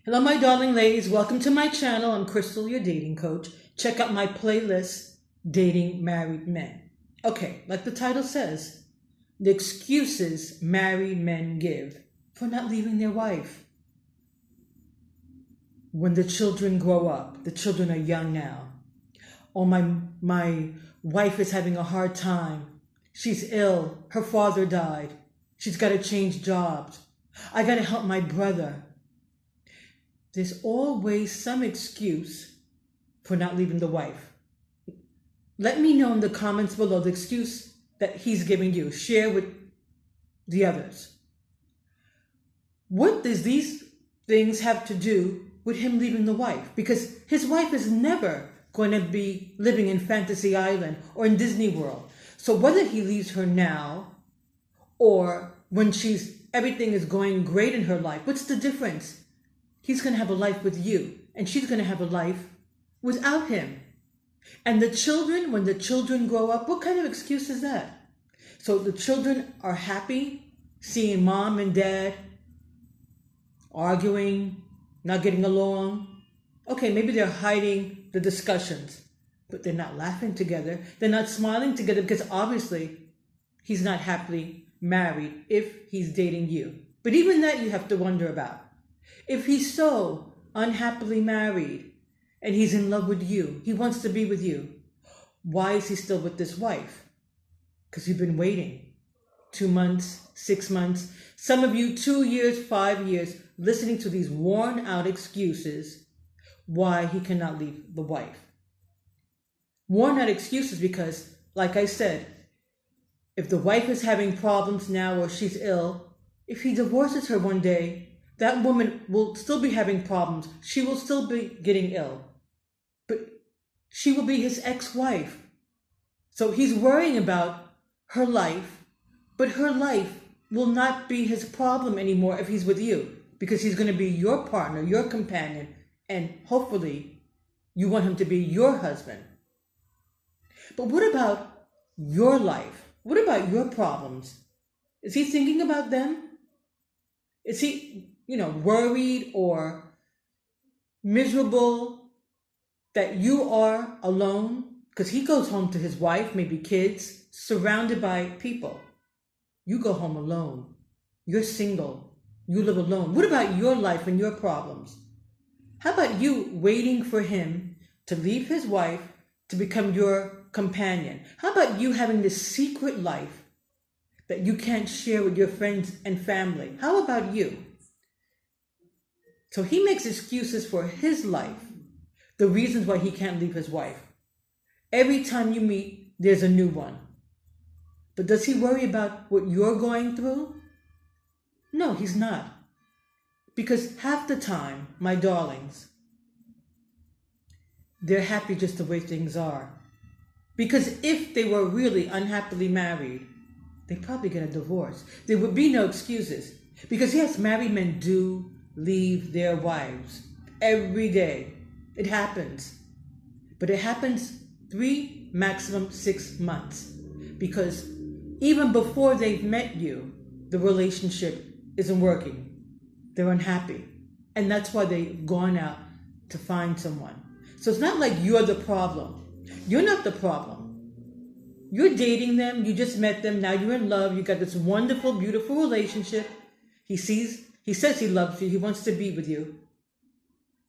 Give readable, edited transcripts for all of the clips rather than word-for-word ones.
Hello, my darling ladies. Welcome to my channel. I'm Crystal, your dating coach. Check out my playlist, Dating Married Men. Okay, like the title says, the excuses married men give for not leaving their wife. When the children grow up, the children are young now. Oh, my wife is having a hard time. She's ill. Her father died. She's got to change jobs. I got to help my brother. There's always some excuse for not leaving the wife. Let me know in the comments below the excuse that he's giving you. Share with the others. What does these things have to do with him leaving the wife? Because his wife is never going to be living in Fantasy Island or in Disney World. So whether he leaves her now or when everything is going great in her life, what's the difference? He's going to have a life with you, and she's going to have a life without him. And the children, when the children grow up, what kind of excuse is that? So the children are happy seeing mom and dad arguing, not getting along. Okay, maybe they're hiding the discussions, but they're not laughing together. They're not smiling together because obviously he's not happily married if he's dating you. But even that you have to wonder about. If he's so unhappily married and he's in love with you, he wants to be with you, why is he still with this wife? Because you've been waiting 2 months, 6 months, some of you 2 years, 5 years, listening to these worn out excuses why he cannot leave the wife. Worn out excuses because, like I said, if the wife is having problems now or she's ill, if he divorces her one day, that woman will still be having problems. She will still be getting ill. But she will be his ex-wife. So he's worrying about her life, but her life will not be his problem anymore if he's with you, because he's going to be your partner, your companion, and hopefully you want him to be your husband. But what about your life? What about your problems? Is he thinking about them? Is he worried or miserable that you are alone? Because he goes home to his wife, maybe kids, surrounded by people. You go home alone. You're single. You live alone. What about your life and your problems? How about you waiting for him to leave his wife to become your companion? How about you having this secret life that you can't share with your friends and family? How about you? So he makes excuses for his life, the reasons why he can't leave his wife. Every time you meet, there's a new one. But does he worry about what you're going through? No, he's not. Because half the time, my darlings, they're happy just the way things are. Because if they were really unhappily married, they'd probably get a divorce. There would be no excuses. Because yes, married men do leave their wives every day. It happens. But it happens 3, maximum 6 months. Because even before they've met you, the relationship isn't working. They're unhappy. And that's why they've gone out to find someone. So it's not like you're the problem. You're not the problem. You're dating them. You just met them. Now you're in love. You got this wonderful, beautiful relationship. He says he loves you. He wants to be with you.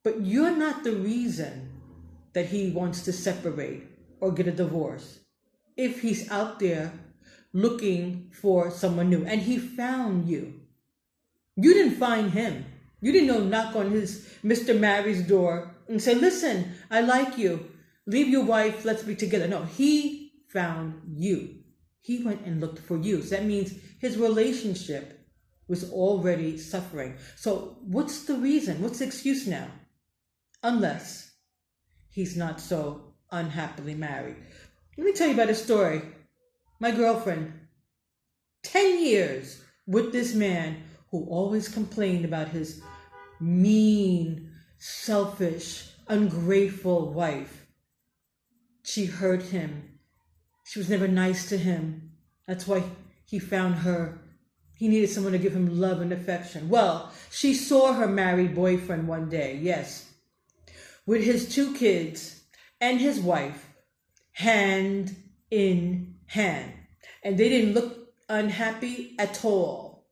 But you're not the reason that he wants to separate or get a divorce. If he's out there looking for someone new and he found you. You didn't find him. You didn't go knock on his Mr. Mary's door and say, listen, I like you. Leave your wife. Let's be together. No, he found you. He went and looked for you. So that means his relationship was already suffering. So what's the reason? What's the excuse now? Unless he's not so unhappily married. Let me tell you about a story. My girlfriend, 10 years with this man who always complained about his mean, selfish, ungrateful wife. She hurt him. She was never nice to him. That's why he found her He needed someone to give him love and affection. Well, she saw her married boyfriend one day, yes, with his 2 kids and his wife, hand in hand. And they didn't look unhappy at all.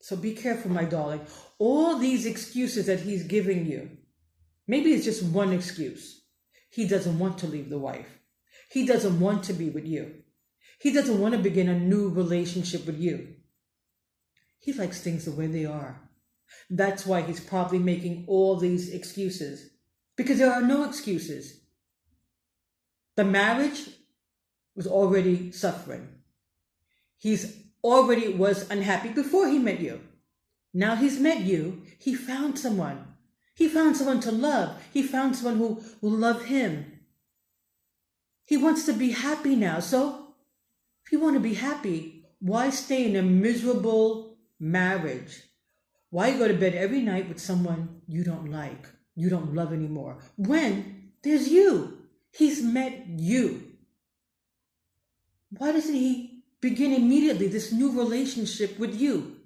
So be careful, my darling. All these excuses that he's giving you, maybe it's just one excuse. He doesn't want to leave the wife. He doesn't want to be with you. He doesn't want to begin a new relationship with you. He likes things the way they are. That's why he's probably making all these excuses. Because there are no excuses. The marriage was already suffering. He's already was unhappy before he met you. Now he's met you. He found someone. He found someone to love. He found someone who will love him. He wants to be happy now. So if you want to be happy, why stay in a miserable marriage? Why go to bed every night with someone you don't like, you don't love anymore, when there's you? He's met you. Why doesn't he begin immediately this new relationship with you?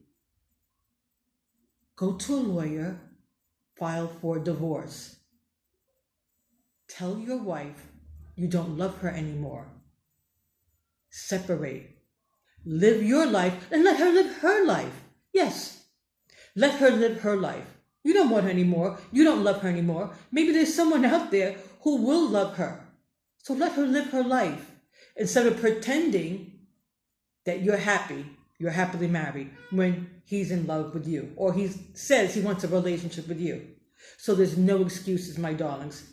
Go to a lawyer, file for divorce. Tell your wife you don't love her anymore. Separate. Live your life and let her live her life. Yes, let her live her life. You don't want her anymore. You don't love her anymore. Maybe there's someone out there who will love her. So let her live her life instead of pretending that you're happy, you're happily married when he's in love with you or he says he wants a relationship with you. So there's no excuses, my darlings.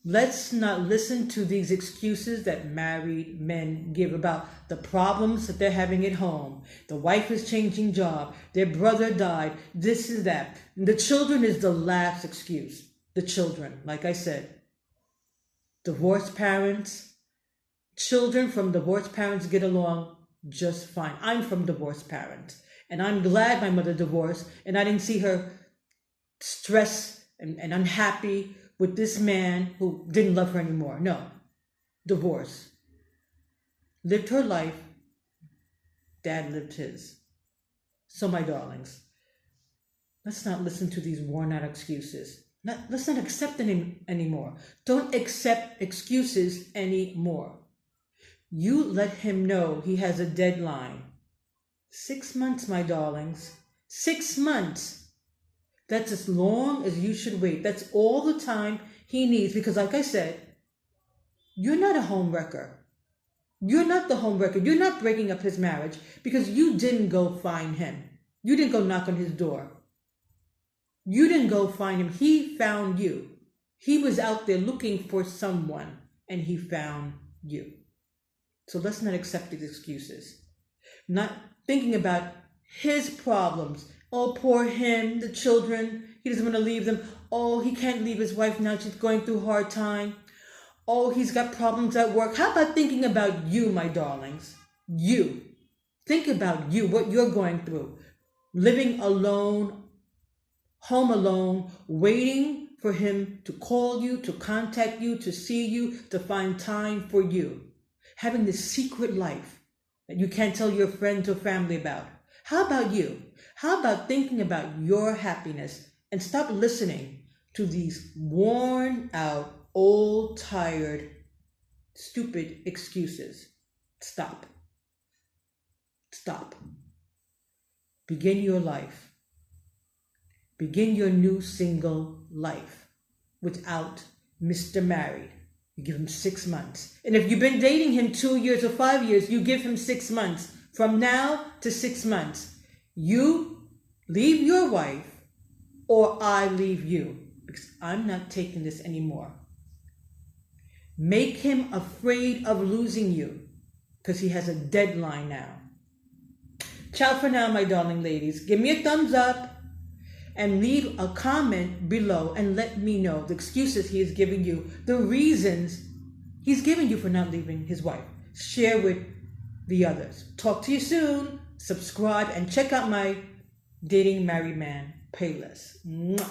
Let's not listen to these excuses that married men give about the problems that they're having at home. The wife is changing job. Their brother died. This is that. The children is the last excuse. The children, like I said, divorced parents, children from divorced parents get along just fine. I'm from divorced parents, and I'm glad my mother divorced, and I didn't see her stressed and unhappy with this man who didn't love her anymore. No, divorce. Lived her life. Dad lived his. So my darlings, let's not listen to these worn out excuses. Let's not accept them anymore. Don't accept excuses anymore. You let him know he has a deadline. 6 months, my darlings. 6 months. That's as long as you should wait. That's all the time he needs. Because like I said, you're not a home wrecker. You're not the home wrecker. You're not breaking up his marriage because you didn't go find him. You didn't go knock on his door. You didn't go find him. He found you. He was out there looking for someone and he found you. So let's not accept these excuses. Not thinking about his problems. Oh, poor him, the children, he doesn't want to leave them. Oh, he can't leave his wife now, she's going through a hard time. Oh, he's got problems at work. How about thinking about you, my darlings? You. Think about you, what you're going through. Living alone, home alone, waiting for him to call you, to contact you, to see you, to find time for you. Having this secret life that you can't tell your friends or family about. How about you? How about thinking about your happiness and stop listening to these worn out, old, tired, stupid excuses? Stop. Stop. Begin your life. Begin your new single life without Mr. Married. You give him 6 months. And if you've been dating him 2 years or 5 years, you give him 6 months. From now to 6 months. You leave your wife or I leave you because I'm not taking this anymore. Make him afraid of losing you because he has a deadline now. Ciao for now, my darling ladies. Give me a thumbs up and leave a comment below and let me know the excuses he is giving you, the reasons he's giving you for not leaving his wife. Share with the others. Talk to you soon. Subscribe and check out my Dating Married Man playlist. Mwah.